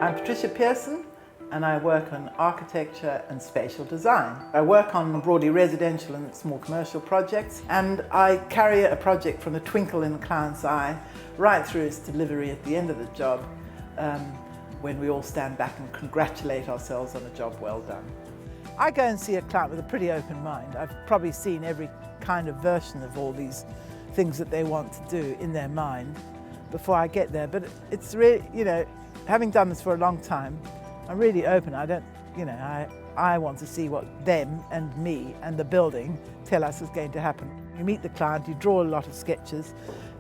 I'm Patricia Pearson and I work on architecture and spatial design. I work on broadly residential and small commercial projects, and I carry a project from the twinkle in the client's eye right through its delivery at the end of the job, when we all stand back and congratulate ourselves on a job well done. I go and see a client with a pretty open mind. I've probably seen every kind of version of all these things that they want to do in their mind before I get there, but it's really, having done this for a long time, I'm really open. I want to see what them and me and the building tell us is going to happen. You meet the client, you draw a lot of sketches,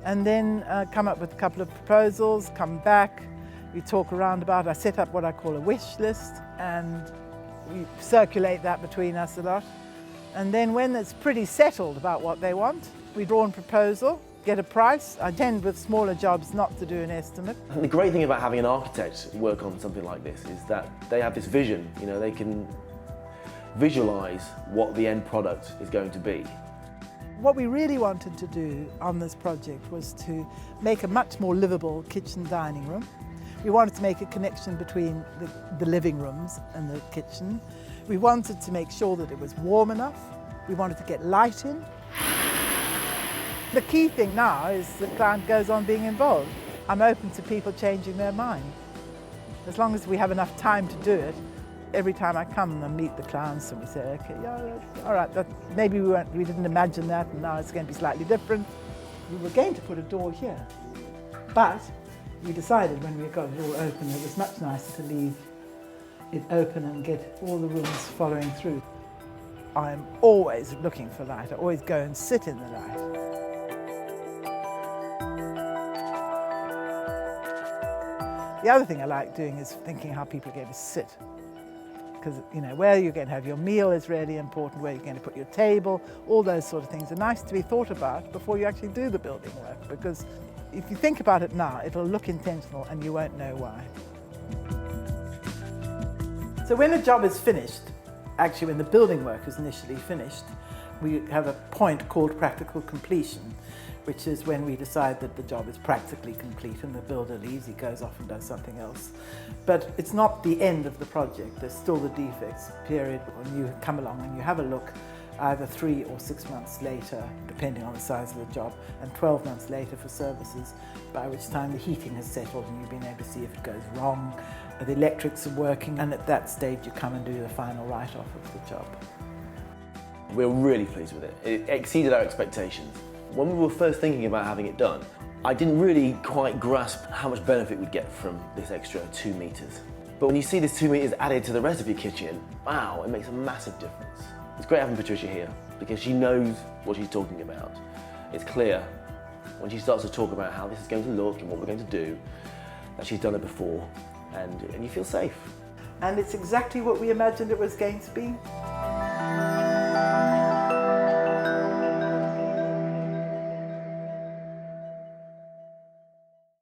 and then come up with a couple of proposals, come back, we talk around about it. I set up what I call a wish list, and we circulate that between us a lot. And then when it's pretty settled about what they want, we draw a proposal, get a price. I tend with smaller jobs not to do an estimate. And the great thing about having an architect work on something like this is that they have this vision, they can visualise what the end product is going to be. What we really wanted to do on this project was to make a much more livable kitchen dining room. We wanted to make a connection between the living rooms and the kitchen. We wanted to make sure that it was warm enough. We wanted to get light in. The key thing now is the client goes on being involved. I'm open to people changing their mind. As long as we have enough time to do it, every time I come and meet the clients and we say, okay, yeah, all right, maybe we didn't imagine that and now it's going to be slightly different. We were going to put a door here, but we decided when we got it all open it was much nicer to leave it open and get all the rooms following through. I'm always looking for light. I always go and sit in the light. The other thing I like doing is thinking how people are going to sit. Because, where you're going to have your meal is really important, where you're going to put your table, all those sort of things are nice to be thought about before you actually do the building work. Because if you think about it now, it'll look intentional and you won't know why. So when a job is finished, actually when the building work is initially finished, we have a point called practical completion, which is when we decide that the job is practically complete and the builder leaves, he goes off and does something else. But it's not the end of the project, there's still the defects period when you come along and you have a look either 3 or 6 months later, depending on the size of the job, and 12 months later for services, by which time the heating has settled and you've been able to see if it goes wrong, the electrics are working, and at that stage you come and do the final write-off of the job. We're really pleased with it. It exceeded our expectations. When we were first thinking about having it done, I didn't really quite grasp how much benefit we'd get from this extra 2 metres. But when you see this 2 metres added to the rest of your kitchen, wow, it makes a massive difference. It's great having Patricia here because she knows what she's talking about. It's clear when she starts to talk about how this is going to look and what we're going to do, that she's done it before, and you feel safe. And it's exactly what we imagined it was going to be.